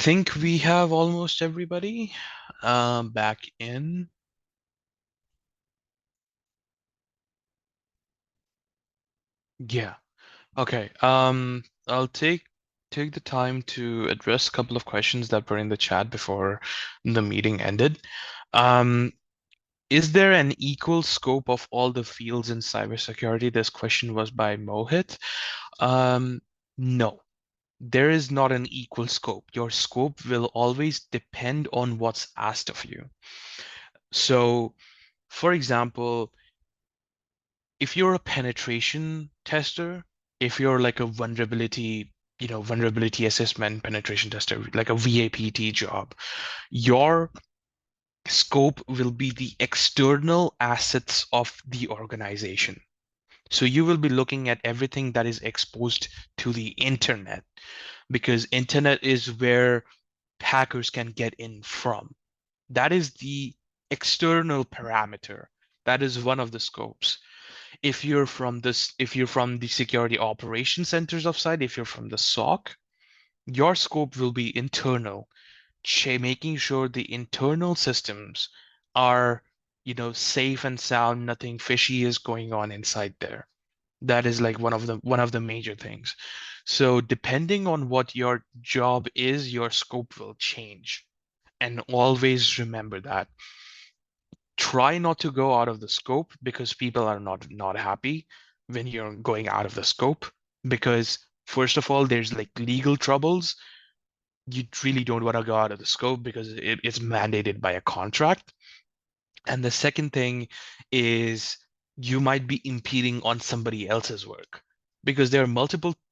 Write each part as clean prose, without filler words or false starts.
think we have almost everybody back in. Yeah. Okay. I'll take the time to address a couple of questions that were in the chat before the meeting ended. Um, is there an equal scope of all the fields in cybersecurity? This question was by Mohit. Um, no, there is not an equal scope. Your scope will always depend on what's asked of you. So, for example, if you're a penetration tester, if you're like a vulnerability assessment penetration tester, like a VAPT job, your scope will be the external assets of the organization. So you will be looking at everything that is exposed to the internet because internet is where hackers can get in from. That is the external parameter. That is one of the scopes. If you're from the security operation centers of site, if you're from the SOC, your scope will be internal, making sure the internal systems are, safe and sound, nothing fishy is going on inside there. That is like one of the major things. So depending on what your job is, your scope will change. And always remember that try not to go out of the scope because people are not happy when you're going out of the scope because first of all there's like legal troubles. You really don't want to go out of the scope because it's mandated by a contract. And the second thing is you might be impeding on somebody else's work because there are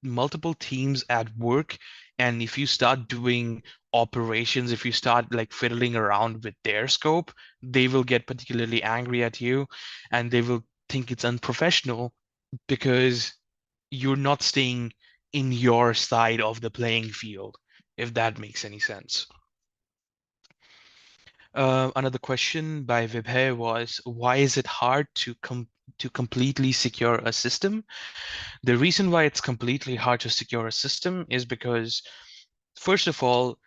multiple teams at work. And if you start doing operations, if you start like fiddling around with their scope, they will get particularly angry at you and they will think it's unprofessional because you're not staying in your side of the playing field, if that makes any sense. Another question by Vibhay was, why is it hard to completely secure a system? The reason why it's completely hard to secure a system is because, first of all,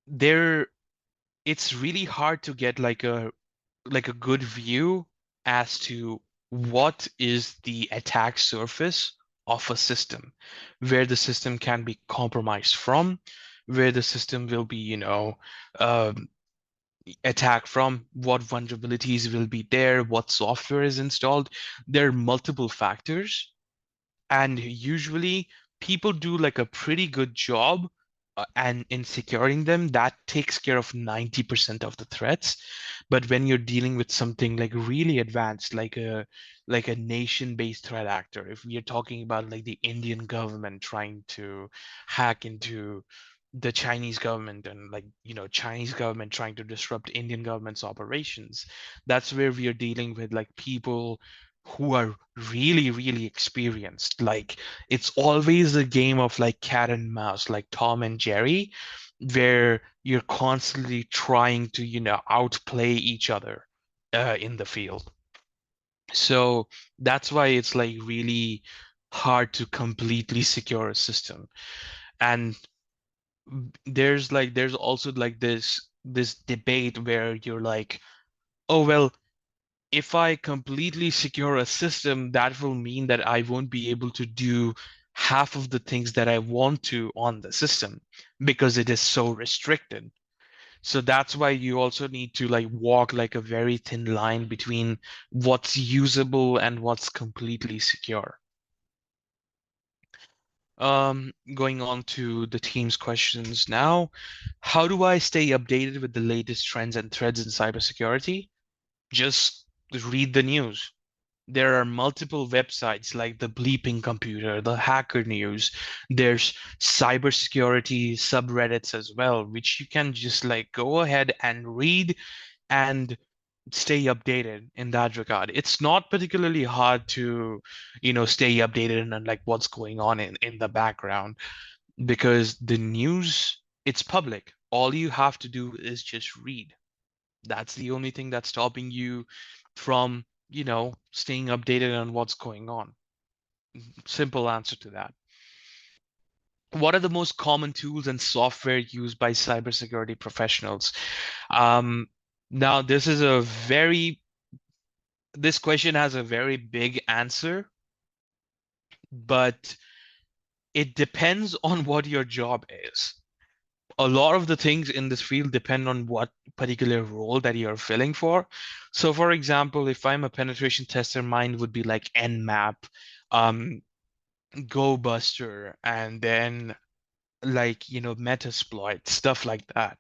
there it's really hard to get like a good view as to what is the attack surface of a system, where the system can be compromised from, where the system will be, um, attack from, what vulnerabilities will be there, what software is installed. There are multiple factors, and usually people do like a pretty good job and in securing them, that takes care of 90% of the threats. But when you're dealing with something like really advanced, like a nation-based threat actor, if we are talking about like the Indian government trying to hack into the Chinese government and like, Chinese government trying to disrupt Indian government's operations, that's where we are dealing with like people who are really, really experienced. Like it's always a game of like cat and mouse, like Tom and Jerry, where you're constantly trying to, outplay each other in the field. So that's why it's like really hard to completely secure a system. And there's also like this debate where you're like, oh well, if I completely secure a system, that will mean that I won't be able to do half of the things that I want to on the system because it is so restricted. So that's why you also need to like walk like a very thin line between what's usable and what's completely secure. Going on to the team's questions now. How do I stay updated with the latest trends and threads in cybersecurity? Just read the news. There are multiple websites like the Bleeping Computer, the Hacker News. There's cybersecurity subreddits as well, which you can just like go ahead and read and stay updated in that regard. It's not particularly hard to, stay updated and like what's going on in the background because the news, it's public. All you have to do is just read. That's the only thing that's stopping you from, staying updated on what's going on. Simple answer to that. What are the most common tools and software used by cybersecurity professionals? Um, Now, this question has a very big answer, but it depends on what your job is. A lot of the things in this field depend on what particular role that you're filling for. So, for example, if I'm a penetration tester, mine would be like Nmap, um, GoBuster, and then like, Metasploit, stuff like that.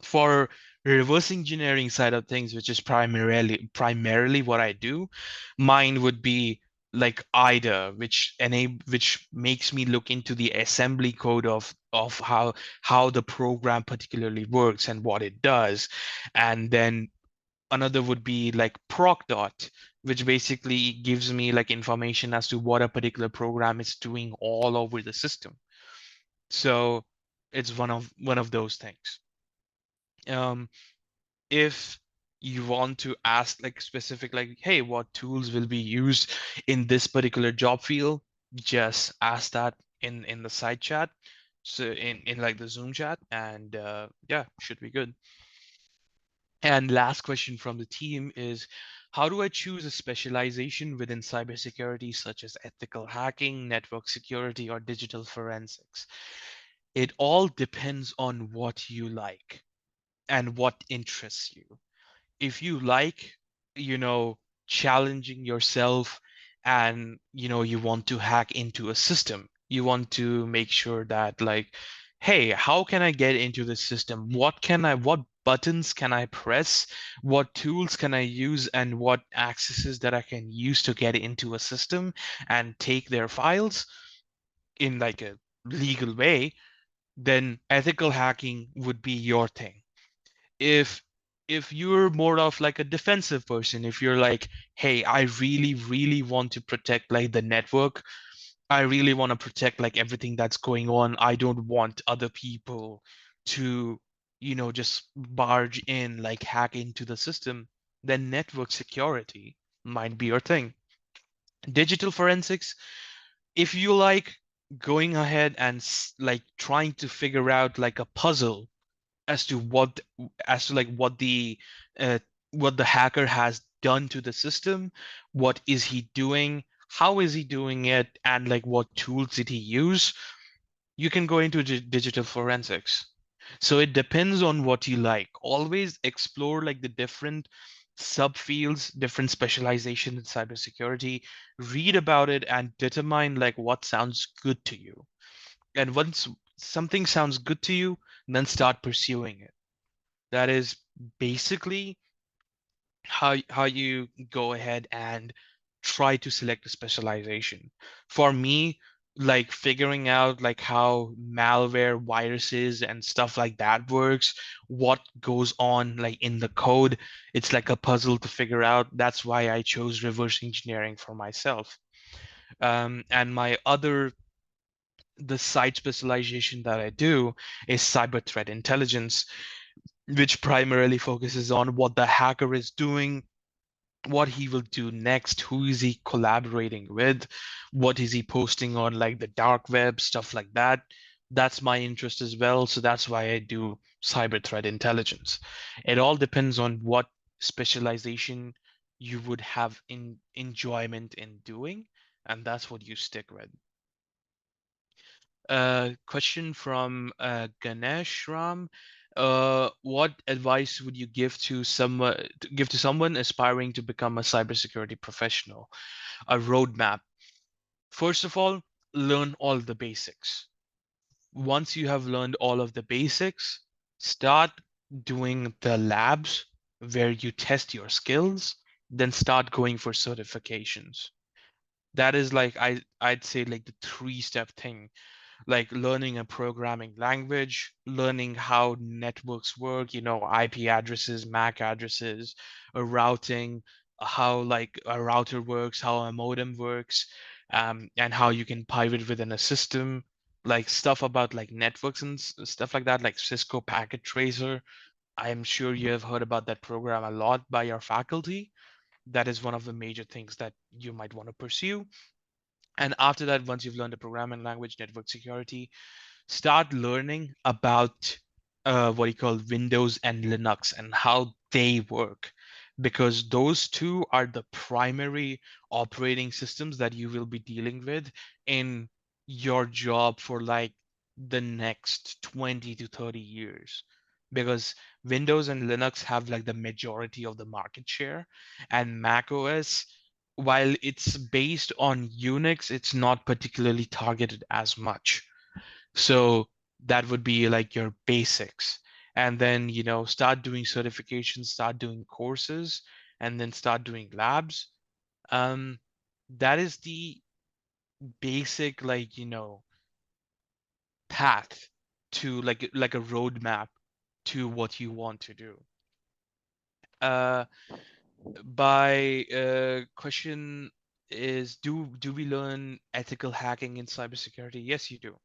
For reverse engineering side of things, which is primarily what I do, mine would be like IDA, which makes me look into the assembly code of how the program particularly works and what it does. And then another would be like ProcDot, which basically gives me like information as to what a particular program is doing all over the system. So it's one of those things. Um, if you want to ask like specific, like, hey, what tools will be used in this particular job field, just ask that in the side chat, so in like the Zoom chat, and yeah, should be good. And last question from the team is, how do I choose a specialization within cybersecurity, such as ethical hacking, network security, or digital forensics? It all depends on what you like and what interests you. If you like, you know, challenging yourself, and, you want to hack into a system, you want to make sure that, like, hey, how can I get into the system? What buttons can I press? What tools can I use? And what accesses that I can use to get into a system and take their files in like a legal way? Then ethical hacking would be your thing. If if you're more of like a defensive person, if you're like, hey, I really really want to protect like the network, I really want to protect like everything that's going on, I don't want other people to, just barge in, like hack into the system, then network security might be your thing. Digital forensics, if you like going ahead and like trying to figure out like a puzzle as to like uh, what the hacker has done to the system, what is he doing, how is he doing it, and like what tools did he use, you can go into digital forensics. So it depends on what you like. Always explore like the different subfields, different specialization in cybersecurity, read about it and determine like what sounds good to you. And once something sounds good to you, then start pursuing it. That is basically how you go ahead and try to select a specialization. For me, like figuring out like how malware, viruses, and stuff like that works, what goes on like in the code, it's like a puzzle to figure out. That's why I chose reverse engineering for myself. And the side specialization that I do is cyber threat intelligence, which primarily focuses on what the hacker is doing, what he will do next, who is he collaborating with, what is he posting on like the dark web, stuff like that. That's my interest as well. So that's why I do cyber threat intelligence. It all depends on what specialization you would have in enjoyment in doing, and that's what you stick with. Question from Ganesh Ram. What advice would you give to someone aspiring to become a cybersecurity professional? A roadmap. First of all, learn all the basics. Once you have learned all of the basics, start doing the labs where you test your skills, then start going for certifications. That is like I'd say like the three-step thing, like learning a programming language, learning how networks work, IP addresses, MAC addresses, a routing, how like a router works, how a modem works, and how you can pivot within a system, like stuff about like networks and stuff like that, like Cisco Packet Tracer. I'm sure you have heard about that program a lot by your faculty. That is one of the major things that you might want to pursue. And after that, once you've learned the programming language, network security, start learning about what you call Windows and Linux and how they work, because those two are the primary operating systems that you will be dealing with in your job for like the next 20 to 30 years. Because Windows and Linux have like the majority of the market share, and Mac OS, while it's based on Unix, it's not particularly targeted as much. So that would be like your basics. And then, start doing certifications, start doing courses, and then start doing labs. Um, that is the basic, like, path to like a roadmap to what you want to do. Uh, by question is, do we learn ethical hacking in cybersecurity? Yes, you do.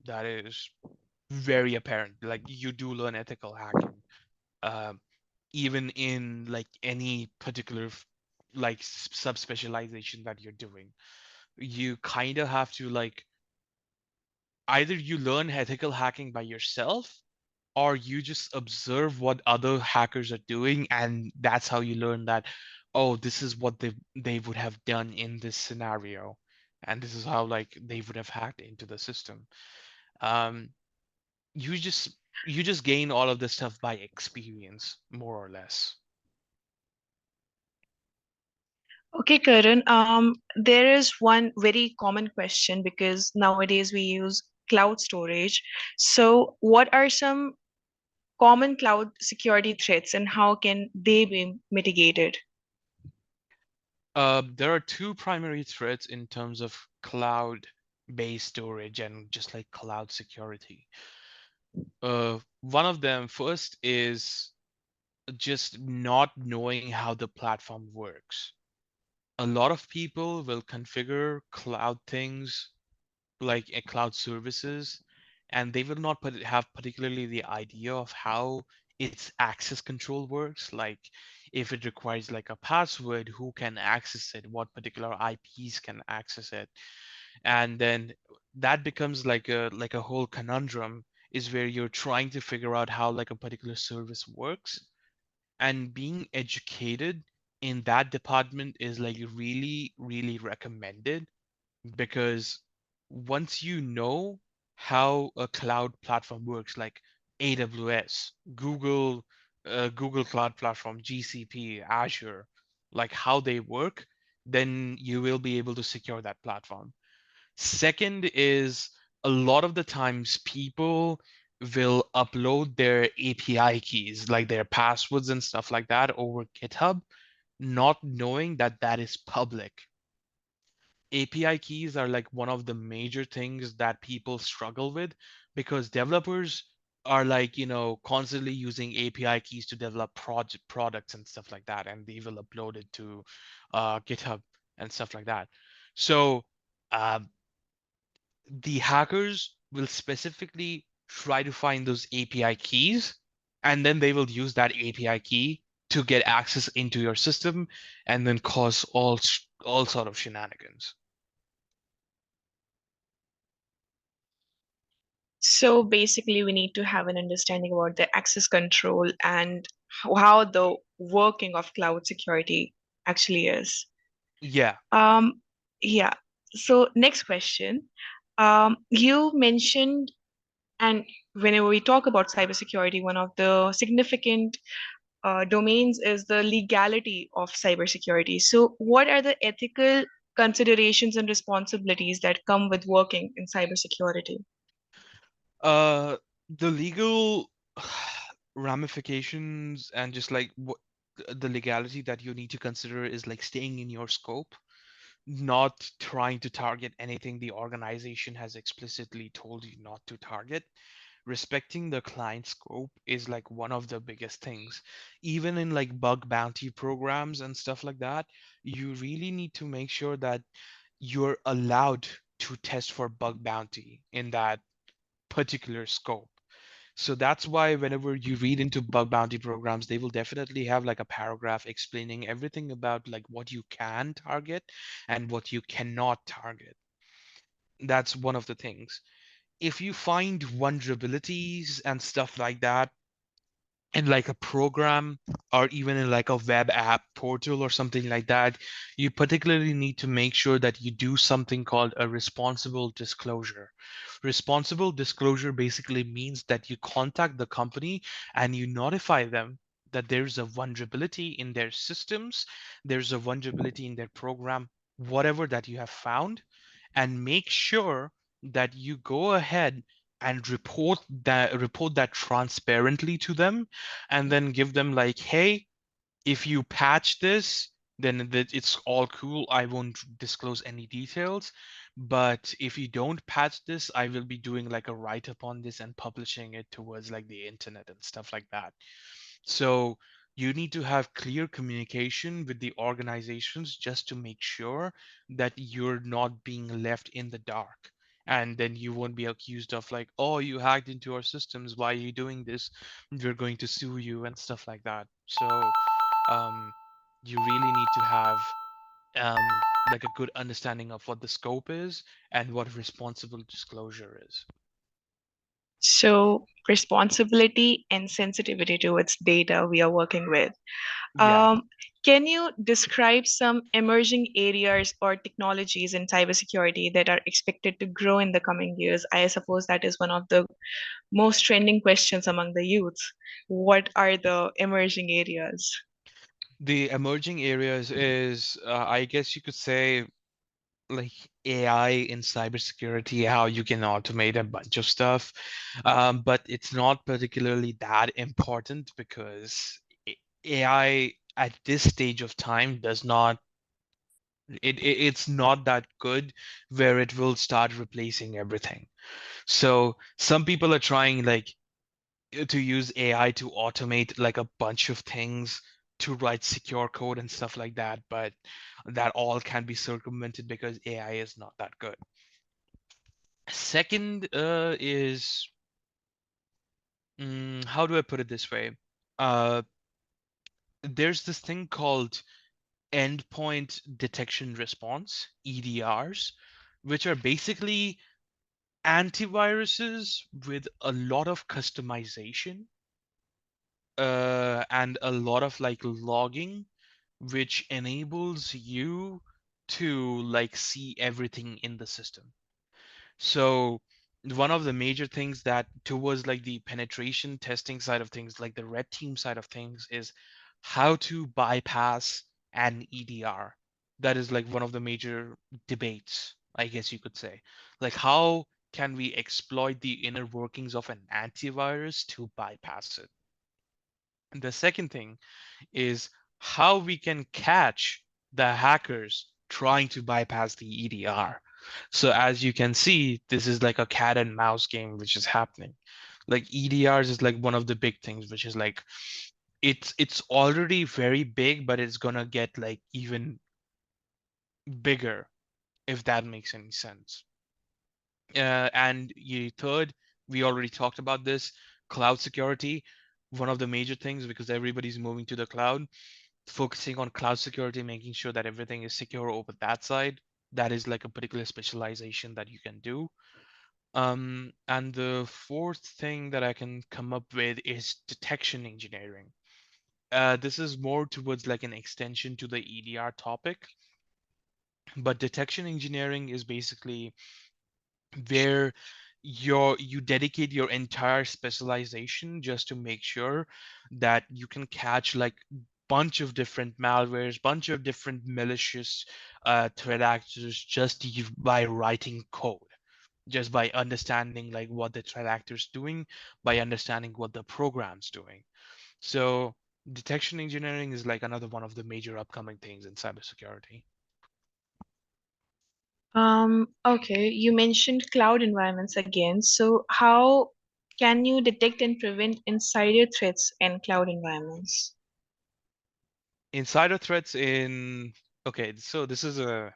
That is very apparent. Like you do learn ethical hacking, um, even in like any particular like subspecialization that you're doing. You kind of have to like either you learn ethical hacking by yourself, or you just observe what other hackers are doing, and that's how you learn that, oh, this is what they would have done in this scenario, and this is how like they would have hacked into the system. Um, you just you just gain all of this stuff by experience, more or less. Okay, Karan. There is one very common question because nowadays we use cloud storage. So, what are some common cloud security threats and how can they be mitigated? There are two primary threats in terms of cloud-based storage and just like cloud security. One of them first is just not knowing how the platform works. A lot of people will configure cloud things like a cloud services, and they will not have particularly the idea of how its access control works. Like if it requires like a password, who can access it, what particular IPs can access it, and then that becomes like a whole conundrum, is where you're trying to figure out how like a particular service works, and being educated in that department is like really really recommended, because once you know how a cloud platform works, like AWS, Google Cloud Platform, GCP, Azure, like how they work, then you will be able to secure that platform. Second is, a lot of the times people will upload their API keys, like their passwords and stuff like that, over GitHub, not knowing that that is public. API keys are like one of the major things that people struggle with, because developers are like, constantly using API keys to develop products and stuff like that, and they will upload it to GitHub and stuff like that. So um, the hackers will specifically try to find those API keys, and then they will use that API key to get access into your system and then cause all sort of shenanigans. So, basically, we need to have an understanding about the access control and how the working of cloud security actually is. Yeah. Um, yeah. So, next question. You mentioned, and whenever we talk about cybersecurity, one of the significant domains is the legality of cybersecurity. So, what are the ethical considerations and responsibilities that come with working in cybersecurity? Uh, the legal ramifications and just like what the legality that you need to consider is like staying in your scope, not trying to target anything the organization has explicitly told you not to target. Respecting the client scope is like one of the biggest things. Even in like bug bounty programs and stuff like that, you really need to make sure that you're allowed to test for bug bounty in that particular scope. So that's why whenever you read into bug bounty programs, they will definitely have like a paragraph explaining everything about like what you can target and what you cannot target. That's one of the things. If you find vulnerabilities and stuff like that, in like a program or even in like a web app portal or something like that, you particularly need to make sure that you do something called a responsible disclosure. Responsible disclosure basically means that you contact the company and you notify them that there's a vulnerability in their systems, there's a vulnerability in their program, whatever that you have found, and make sure that you go ahead and report that transparently to them, and then give them like, hey, if you patch this, then it's all cool. I won't disclose any details. But if you don't patch this, I will be doing like a write-up on this and publishing it towards like the internet and stuff like that. So you need to have clear communication with the organizations just to make sure that you're not being left in the dark. And then you won't be accused of like, oh, you hacked into our systems. Why are you doing this? We're going to sue you and stuff like that. So um, you really need to have like a good understanding of what the scope is and what responsible disclosure is. So, responsibility and sensitivity towards data we are working with. Yeah. Um, can you describe some emerging areas or technologies in cybersecurity that are expected to grow in the coming years? I suppose that is one of the most trending questions among the youth. What are the emerging areas? The emerging areas is, I guess you could say, like AI in cybersecurity, how you can automate a bunch of stuff. But it's not particularly that important because AI at this stage of time does not, it's not that good where it will start replacing everything. So some people are trying like to use AI to automate like a bunch of things to write secure code and stuff like that, but that all can be circumvented because AI is not that good. Second is how do I put it this way? Uh, there's this thing called endpoint detection response, EDRs, which are basically antiviruses with a lot of customization and a lot of like logging, which enables you to like see everything in the system. So one of the major things that towards like the penetration testing side of things, like the red team side of things, is how to bypass an EDR. That is like one of the major debates, I guess you could say. Like how can we exploit the inner workings of an antivirus to bypass it? And the second thing is how we can catch the hackers trying to bypass the EDR. So as you can see, this is like a cat and mouse game which is happening. Like EDRs is like one of the big things, which is like it's already very big, but it's gonna get like even bigger if that makes any sense. And third, we already talked about this, cloud security, one of the major things because everybody's moving to the cloud, focusing on cloud security, making sure that everything is secure over that side. That is like a particular specialization that you can do. And the fourth thing that I can come up with is detection engineering. This is more towards like an extension to the EDR topic, but detection engineering is basically where you dedicate your entire specialization just to make sure that you can catch like bunch of different malwares, bunch of different malicious threat actors just by writing code, just by understanding like what the threat actor's doing, by understanding what the program's doing. So detection engineering is like another one of the major upcoming things in cybersecurity. Okay, you mentioned cloud environments again. So, how can you detect and prevent insider threats in cloud environments? Insider threats in okay, so this is a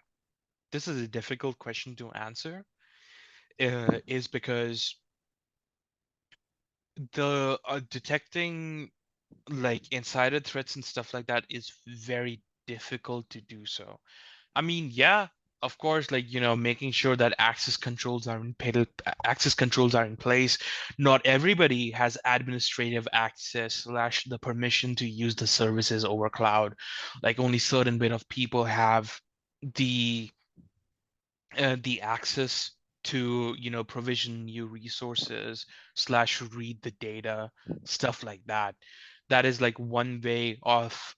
difficult question to answer, is because The detecting like insider threats and stuff like that is very difficult to do so. I mean, yeah, of course, like, making sure that access controls are in place. Not everybody has administrative access slash the permission to use the services over cloud. Like only certain bit of people have the the access to provision new resources slash read the data, stuff like that. That is like one way of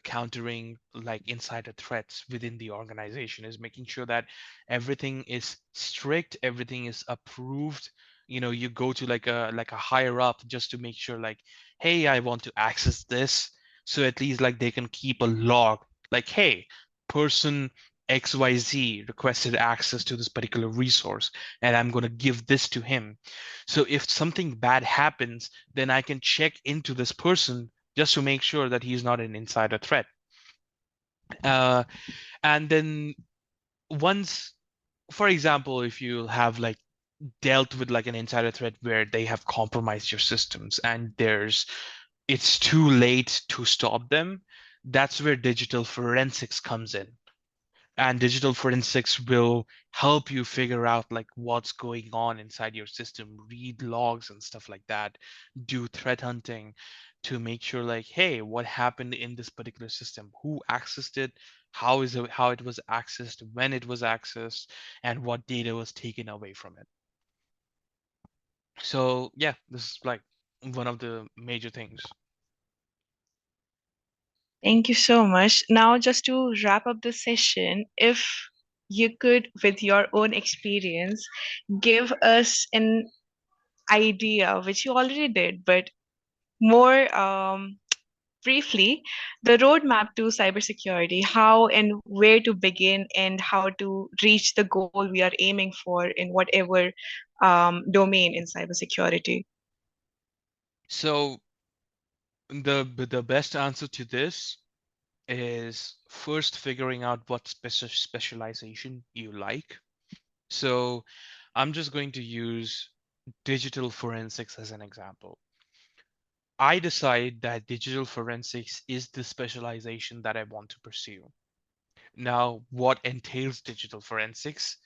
countering like insider threats within the organization, is making sure that everything is strict, everything is approved. You go to like a higher up just to make sure, like, hey, I want to access this, so at least like they can keep a log, like, hey, person XYZ requested access to this particular resource, and I'm going to give this to him. So if something bad happens, then I can check into this person just to make sure that he's not an insider threat. Uh, and then once, for example, if you have like dealt with like an insider threat where they have compromised your systems and it's too late to stop them, that's where digital forensics comes in. And digital forensics will help you figure out like what's going on inside your system, read logs and stuff like that, do threat hunting to make sure, like, hey, what happened in this particular system, who accessed it, how it was accessed, when it was accessed, and what data was taken away from it. So yeah, this is like one of the major things. Thank you so much. Now, just to wrap up the session, if you could, with your own experience, give us an idea, which you already did, but more briefly, the roadmap to cybersecurity, how and where to begin, and how to reach the goal we are aiming for in whatever domain in cybersecurity. So the best answer to this is first figuring out what specialization you like. So I'm just going to use digital forensics as an example. I decide that digital forensics is the specialization that I want to pursue. Now, what entails digital forensics?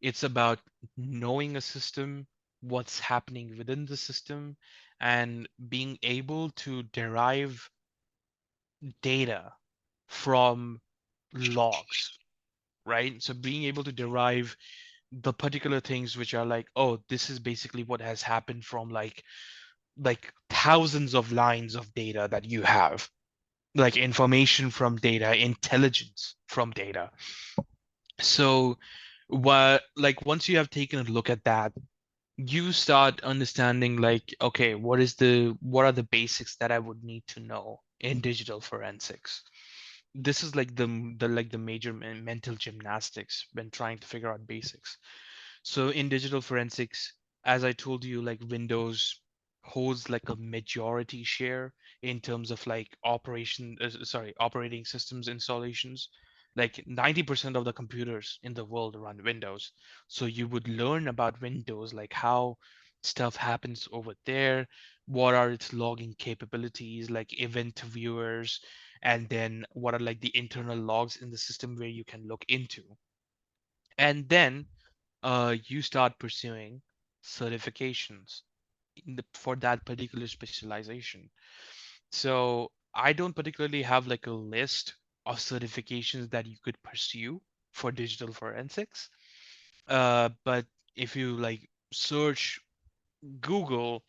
It's about knowing a system, what's happening within the system, and being able to derive data from logs, right? So being able to derive the particular things which are like, oh, this is basically what has happened from like thousands of lines of data that you have, like information from data, intelligence from data. So what, like, once you have taken a look at that, you start understanding like, okay, what are the basics that I would need to know in digital forensics. This is like the major mental gymnastics when trying to figure out basics. So in digital forensics, as I told you, like Windows holds like a majority share in terms of like operating systems installations. Like 90% of the computers in the world run Windows. So you would learn about Windows, like how stuff happens over there, what are its logging capabilities, like event viewers, and then what are like the internal logs in the system where you can look into. And then you start pursuing certifications for that particular specialization. So I don't particularly have like a list of certifications that you could pursue for digital forensics. But if you like search Google,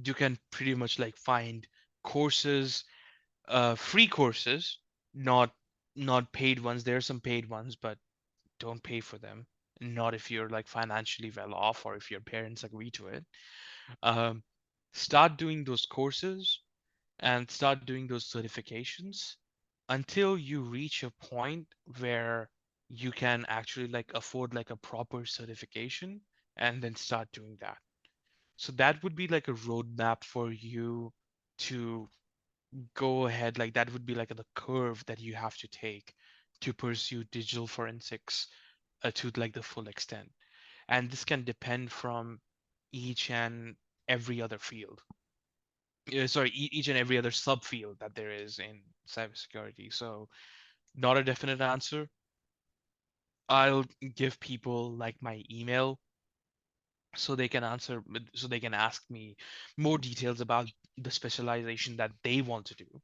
you can pretty much like find courses, free courses, not not paid ones. There are some paid ones, but don't pay for them. Not if you're like financially well off or if your parents agree to it. Um, Start doing those courses and start doing those certifications until you reach a point where you can actually like afford like a proper certification, and then start doing that. So that would be like a roadmap for you to go ahead. Like that would be like the curve that you have to take to pursue digital forensics to like the full extent. And this can depend from each and every other field. Sorry, each and every other subfield that there is in cybersecurity. So not a definite answer. I'll give people like my email so they can answer, so they can ask me more details about the specialization that they want to do.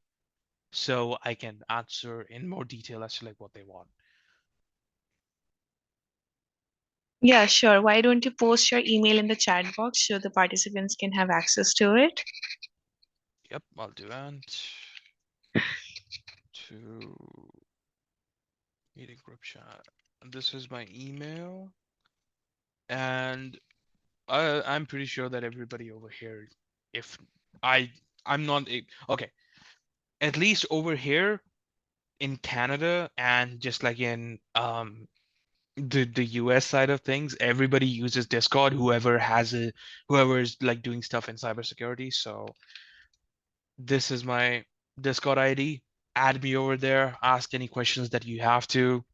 So I can answer in more detail as to like what they want. Yeah, sure. Why don't you post your email in the chat box so the participants can have access to it? Yep, I'll do that. To meeting group chat. This is my email, and I'm pretty sure that everybody over here, if I I'm not okay, at least over here in Canada and just like in the US side of things, everybody uses Discord. Whoever is like doing stuff in cybersecurity. So this is my Discord ID. Add me over there. Ask any questions that you have to.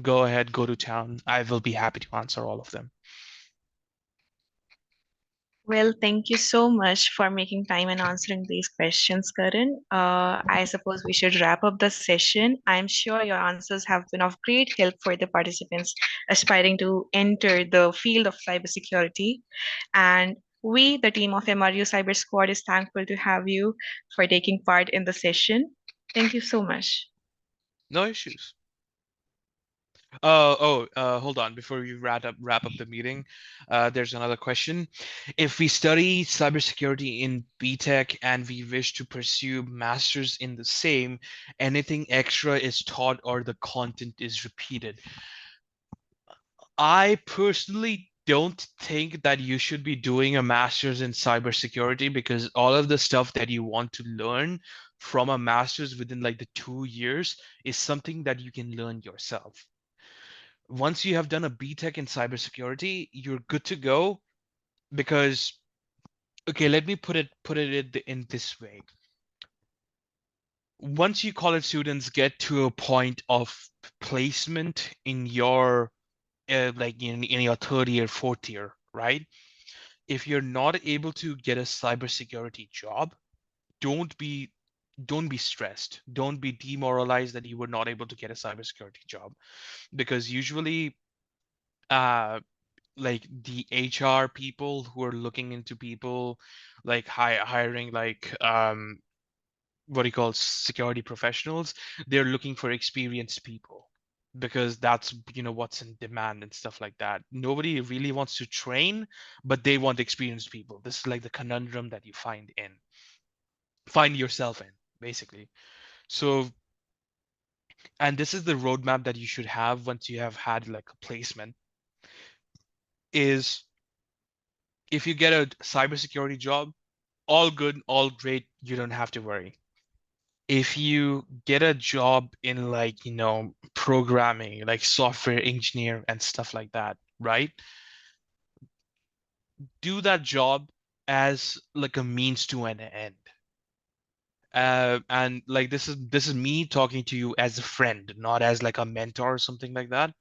Go ahead, go to town. I will be happy to answer all of them. Well, thank you so much for making time and answering these questions, Karan. I suppose we should wrap up the session. I'm sure your answers have been of great help for the participants aspiring to enter the field of cybersecurity. And we, the team of MRU Cyber Squad, is thankful to have you for taking part in the session. Thank you so much. No issues. Hold on. Before we wrap up the meeting, there's another question. If we study cybersecurity in BTech and we wish to pursue masters in the same, anything extra is taught or the content is repeated? I personally don't think that you should be doing a master's in cybersecurity because all of the stuff that you want to learn from a master's within like the 2 years is something that you can learn yourself. Once you have done a BTech in cybersecurity, you're good to go because okay, let me put it in this way. Once you college students get to a point of placement in your like in your third year, fourth year, right? If you're not able to get a cybersecurity job, don't be don't be stressed. Don't be demoralized that you were not able to get a cybersecurity job because usually uh like the HR people who are looking into people like hiring like what do you call security professionals, they're looking for experienced people because that's what's in demand and stuff like that. Nobody really wants to train, but they want experienced people. This is like the conundrum that you find yourself in, basically. So, and this is the roadmap that you should have once you have had like a placement is if you get a cybersecurity job, all good, all great, you don't have to worry. If you get a job in like, programming, like software engineer and stuff like that, right? Do that job as like a means to an end. And like this is me talking to you as a friend, not as like a mentor or something like that.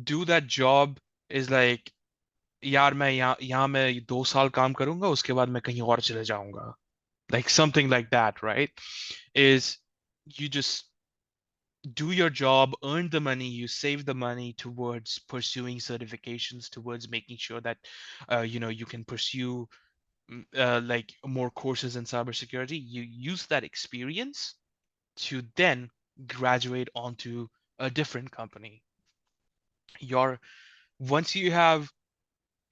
Do that job is like यार मैं यहाँ मैं 2 साल काम करूंगा उसके बाद मैं कहीं और चले जाऊंगा, like something like that, right? Is you just do your job, earn the money, you save the money towards pursuing certifications, towards making sure that you can pursue like more courses in cybersecurity. You use that experience to then graduate onto a different company. Your Once you have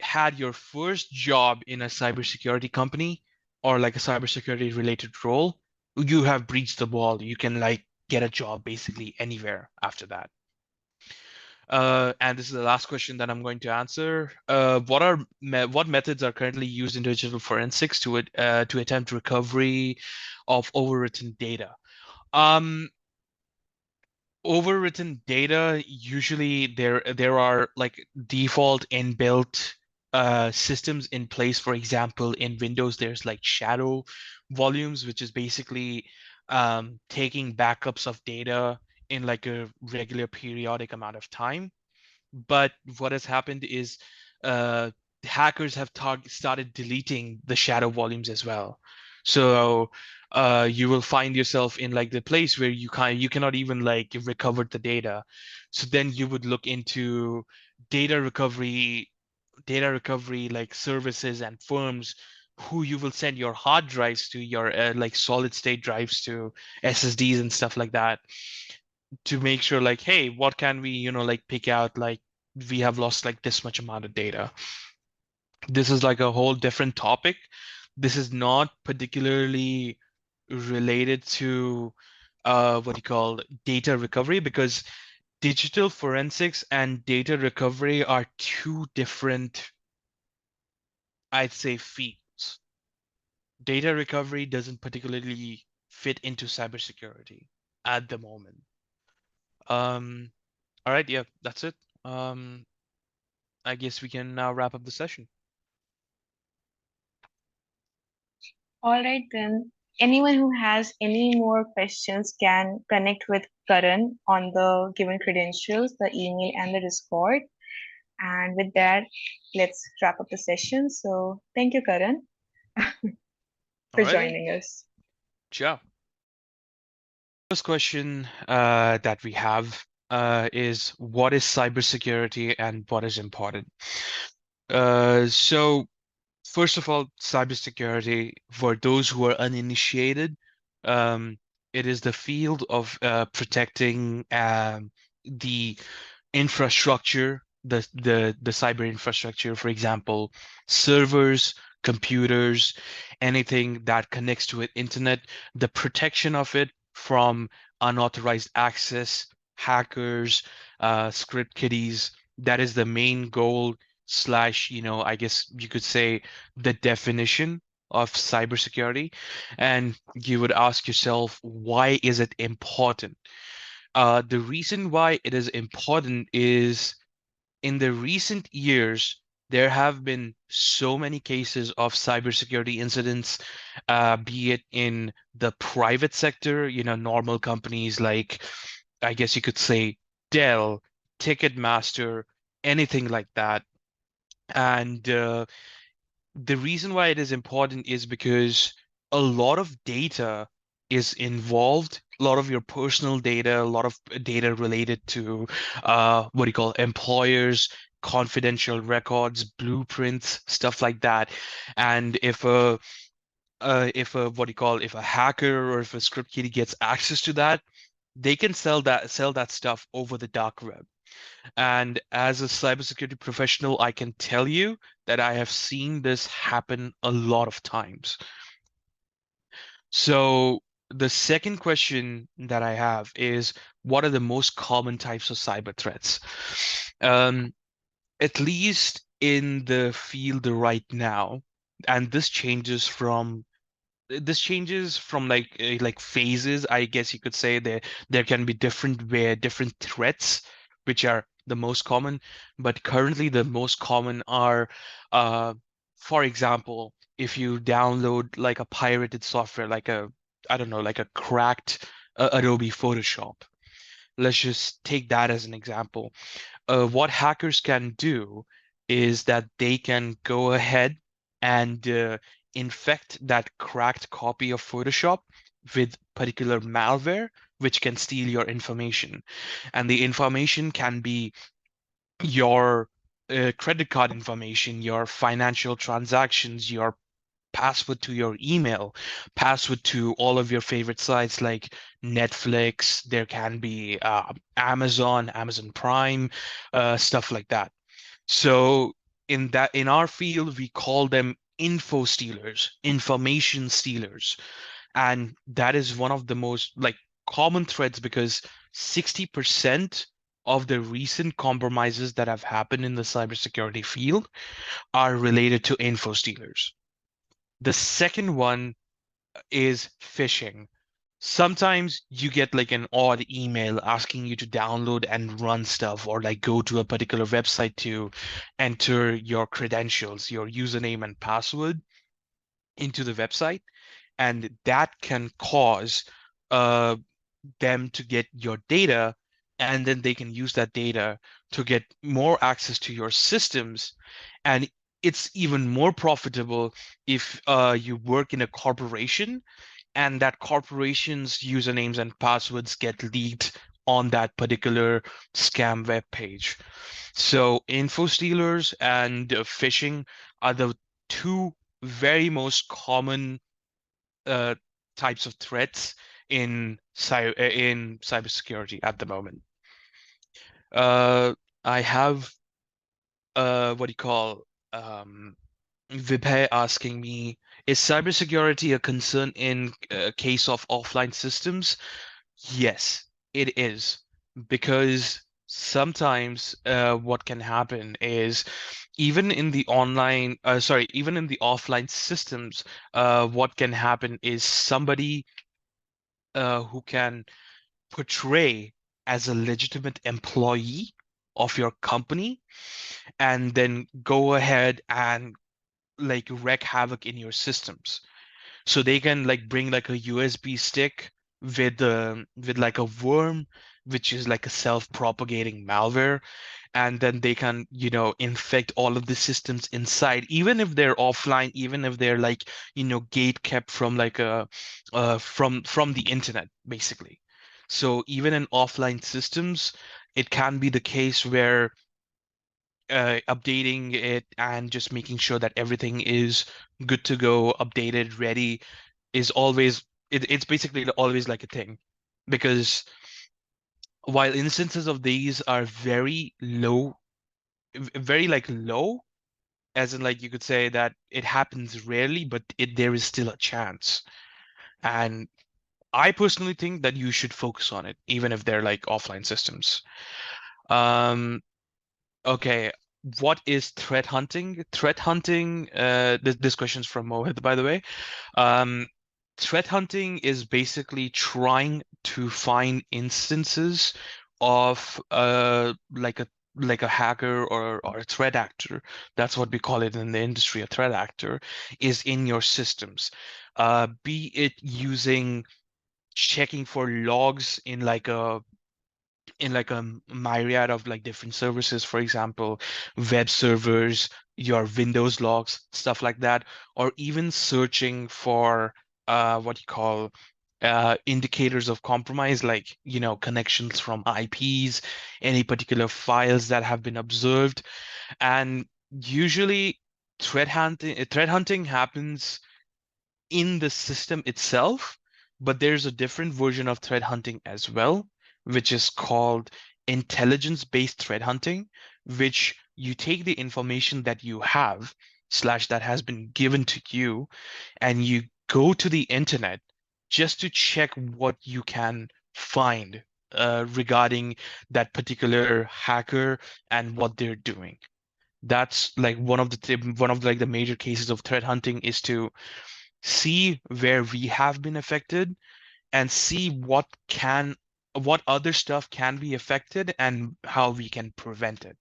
had your first job in a cybersecurity company or like a cybersecurity related role, you have breached the wall. You can like get a job basically anywhere after that. And this is the last question that I'm going to answer. What methods are currently used in digital forensics to attempt recovery of overwritten data? Um, Overwritten data, usually there are like default inbuilt systems in place. For example, in Windows, there's like shadow volumes, which is basically taking backups of data in like a regular periodic amount of time. But what has happened is hackers have started deleting the shadow volumes as well. So you will find yourself in like the place where you cannot even like recover the data. So then you would look into data recovery, data recovery like services and firms who you will send your hard drives to, your like solid state drives to, SSDs and stuff like that, to make sure like, hey, what can we, like pick out, like we have lost like this much amount of data. This is like a whole different topic. This is not particularly related to what you call data recovery, because digital forensics and data recovery are two different, I'd say, fields. Data recovery doesn't particularly fit into cybersecurity at the moment. Um, all right, yeah, that's it. I guess we can now wrap up the session. All right, then. Anyone who has any more questions can connect with Karan on the given credentials, the email, and the Discord. And with that, let's wrap up the session. So, thank you, Karan, All for right, then. joining us. Ciao. First question that we have is, what is cybersecurity and what is important? So first of all, cybersecurity, for those who are uninitiated, um, it is the field of protecting the infrastructure, the cyber infrastructure, for example, servers, computers, anything that connects to it, internet, the protection of it from unauthorized access, hackers, script kiddies. That is the main goal slash, I guess you could say the definition of cybersecurity. And you would ask yourself, why is it important? The reason why it is important is, in the recent years, there have been so many cases of cybersecurity incidents, be it in the private sector, normal companies like, I guess you could say, Dell, Ticketmaster, anything like that. And the reason why it is important is because a lot of data is involved, a lot of your personal data, a lot of data related to what do you call employers, confidential records, blueprints, stuff like that. And if a what do you call if a hacker or if a script kiddie gets access to that, they can sell that stuff over the dark web. And as a cybersecurity professional, I can tell you that I have seen this happen a lot of times. So the second question that I have is, what are the most common types of cyber threats? Um, at least in the field right now, and this changes from like phases, I guess you could say. There can be different threats which are the most common, but currently the most common are, uh for example, if you download like a pirated software, like a, I don't know, like a cracked Adobe Photoshop. Let's just take that as an example. What hackers can do is that they can go ahead and infect that cracked copy of Photoshop with particular malware, which can steal your information. And the information can be your credit card information, your financial transactions, your password to your email, password to all of your favorite sites like Netflix. There can be Amazon Prime, stuff like that. So in our field, we call them info stealers, information stealers. And that is one of the most like common threats, because 60% of the recent compromises that have happened in the cybersecurity field are related to info stealers. The second one is phishing. Sometimes you get like an odd email asking you to download and run stuff, or like go to a particular website to enter your credentials, your username and password into the website. And that can cause uh, them to get your data, and then they can use that data to get more access to your systems. And it's even more profitable if you work in a corporation and that corporation's usernames and passwords get leaked on that particular scam web page. So info stealers and phishing are the two very most common uh, types of threats in cybersecurity at the moment. Uh, I have what do you call Vibhay asking me, is cybersecurity a concern in case of offline systems? Yes, it is. Because sometimes what can happen is even in the offline systems, what can happen is somebody who can portray as a legitimate employee of your company and then go ahead and like wreak havoc in your systems. So they can like bring like a USB stick with like a worm, which is like a self-propagating malware, and then they can, infect all of the systems inside, even if they're offline, even if they're like, gate kept from like a from the internet, basically. So even in offline systems, it can be the case where updating it and just making sure that everything is good to go, updated, ready is always it's basically always like a thing because while instances of these are very low, very like low, as in like you could say that it happens rarely, but there is still a chance. And I personally think that you should focus on it, even if they're like offline systems. Um, okay, what is threat hunting? Threat hunting, this question's from Mohit, by the way. Um, Threat hunting is basically trying to find instances of like a hacker or a threat actor. That's what we call it in the industry. A threat actor is in your systems. Be it using checking for logs in like a myriad of like different services, for example, web servers, your Windows logs, stuff like that, or even searching for what you call indicators of compromise, like connections from IPs, any particular files that have been observed, and usually threat hunting happens in the system itself, but there's a different version of threat hunting as well, which is called intelligence-based threat hunting, which you take the information that you have slash that has been given to you, and you go to the internet just to check what you can find regarding that particular hacker and what they're doing. That's like one of like the major cases of threat hunting is to see where we have been affected and see what other stuff can be affected and how we can prevent it.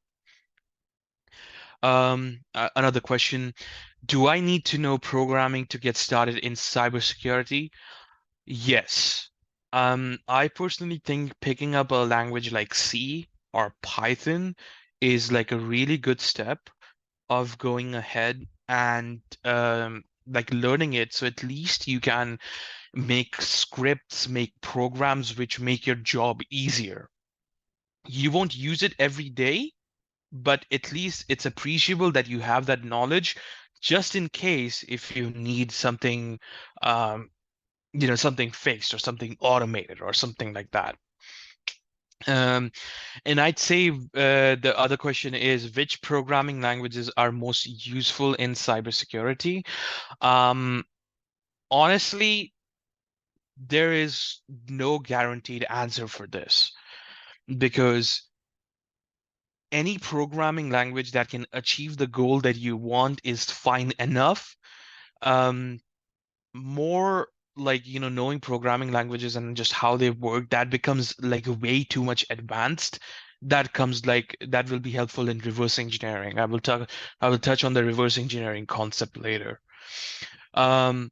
Another question, do I need to know programming to get started in cybersecurity? Yes. I personally think picking up a language like C or Python is like a really good step of going ahead and like learning it so at least you can make scripts, make programs which make your job easier. You won't use it every day, but at least it's appreciable that you have that knowledge just in case if you need something, um, something fixed or something automated or something like that. Um, and I'd say the other question is which programming languages are most useful in cybersecurity? Um, Honestly, there is no guaranteed answer for this because any programming language that can achieve the goal that you want is fine enough. Um, More like, knowing programming languages and just how they work, that becomes like way too much advanced. That will be helpful in reverse engineering. I will touch on the reverse engineering concept later. Um,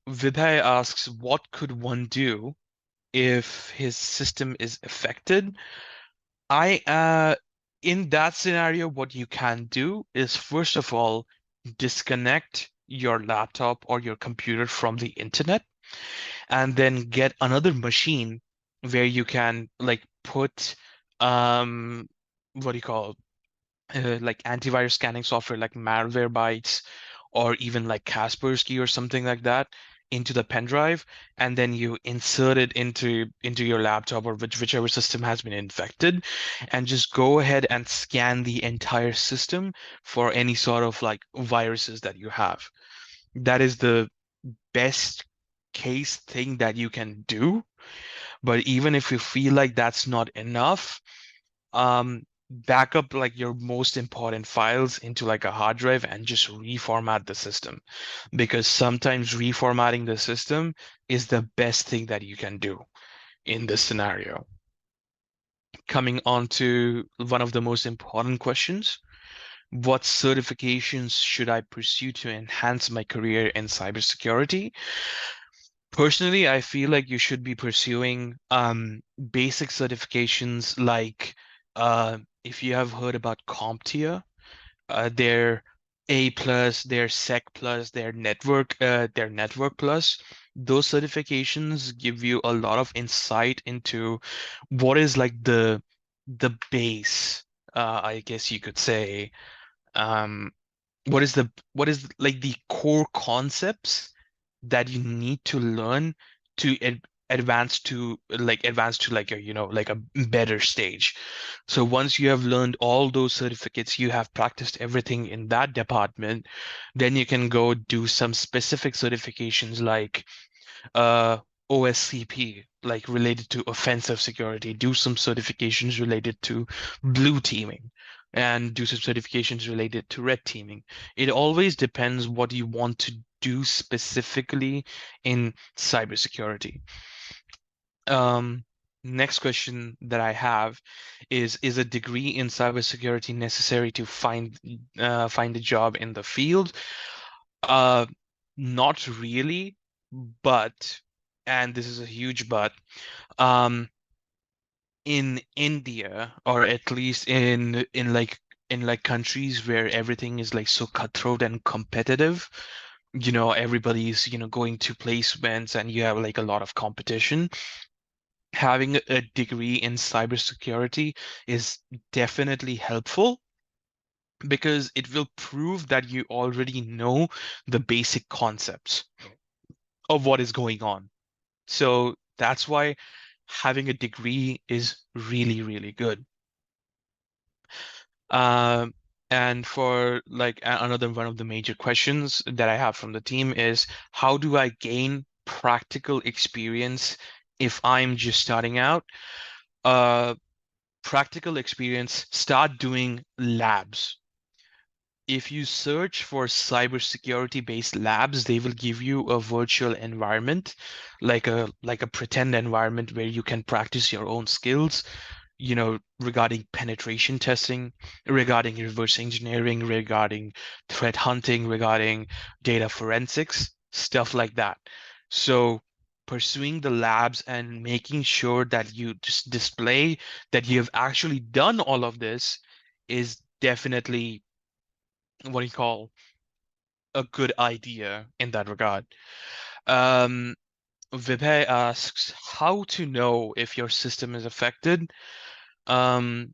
Vidhay asks, what could one do if his system is affected? I In that scenario, what you can do is first of all disconnect your laptop or your computer from the internet, and then get another machine where you can like put what do you call like antivirus scanning software like Malwarebytes or even like Kaspersky or something like that into the pen drive, and then you insert it into your laptop or whichever system has been infected, and just go ahead and scan the entire system for any sort of like viruses that you have. That is the best case thing that you can do. But even if you feel like that's not enough, back up like your most important files into like a hard drive and just reformat the system, because sometimes reformatting the system is the best thing that you can do in this scenario. Coming on to one of the most important questions: what certifications should I pursue to enhance my career in cybersecurity? Personally, I feel like you should be pursuing basic certifications like if you have heard about CompTIA, their A plus, their Sec plus, their Network plus. Those certifications give you a lot of insight into what is like the base, I guess you could say. Um, what is like the core concepts that you need to learn to advance to like a like a better stage. So once you have learned all those certificates, you have practiced everything in that department, then you can go do some specific certifications like uh, OSCP, like related to offensive security, do some certifications related to blue teaming, and do some certifications related to red teaming. It always depends what you want to do specifically in cybersecurity. Um, Next question that I have is a degree in cybersecurity necessary to find a job in the field? Uh, Not really, but, and this is a huge but, um, in India, or at least in like countries where everything is like so cutthroat and competitive, everybody's, going to placements and you have like a lot of competition. Having a degree in cybersecurity is definitely helpful because it will prove that you already know the basic concepts of what is going on. So that's why having a degree is really, really good. Um, and for like another one of the major questions that I have from the team is, how do I gain practical experience if I'm just starting out? Uh, Practical experience, start doing labs. If you search for cybersecurity based labs, they will give you a virtual environment, like a pretend environment where you can practice your own skills, regarding penetration testing, regarding reverse engineering, regarding threat hunting, regarding data forensics, stuff like that. So pursuing the labs and making sure that you just display that you have actually done all of this is definitely what do you call a good idea in that regard. Um, Vibhay asks how to know if your system is affected. Um,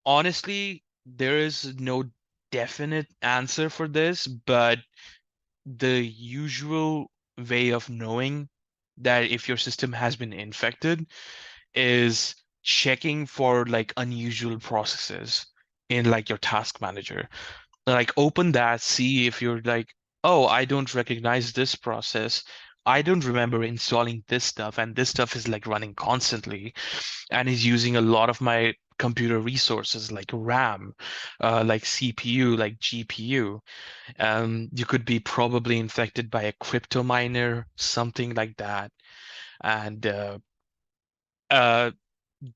Honestly, there is no definite answer for this, but the usual way of knowing that if your system has been infected is checking for like unusual processes in like your task manager. Like open that, see if you're like, oh, I don't recognize this process. I don't remember installing this stuff, and this stuff is like running constantly and is using a lot of my computer resources like RAM, like CPU, like GPU. You could be probably infected by a crypto miner, something like that. And uh,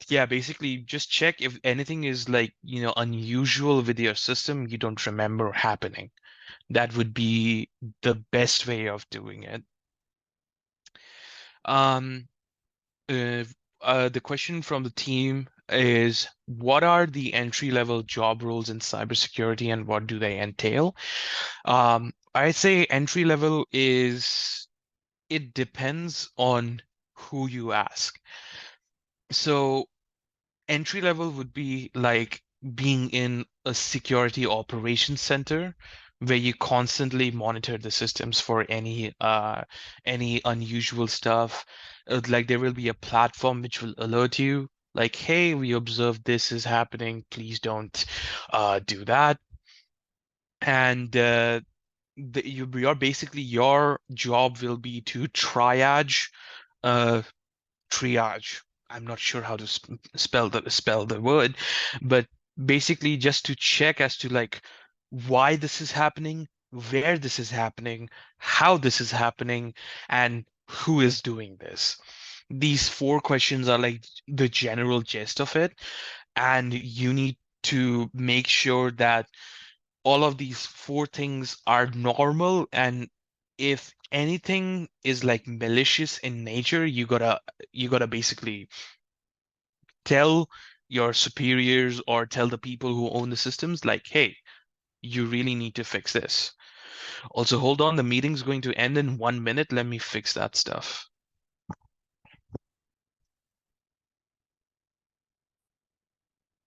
yeah, basically just check if anything is like, unusual with your system you don't remember happening. That would be the best way of doing it. Um, uh, the question from the team is what are the entry-level job roles in cybersecurity and what do they entail? I say entry level is, it depends on who you ask. So entry level would be like being in a security operations center where you constantly monitor the systems for any unusual stuff. Like there will be a platform which will alert you, like, hey, we observed this is happening. Please don't do that. And you're basically, your job will be to uh, triage. I'm not sure how to spell the word, but basically just to check as to like why this is happening, where this is happening, how this is happening, and who is doing this. These four questions are like the general gist of it, and you need to make sure that all of these four things are normal, and if anything is like malicious in nature, you gotta basically tell your superiors or tell the people who own the systems, like, hey, you really need to fix this. Also, hold on, the meeting's going to end in 1 minute. Let me fix that stuff.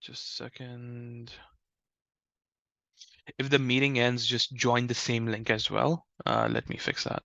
Just a second. If the meeting ends, just join the same link as well. Let me fix that.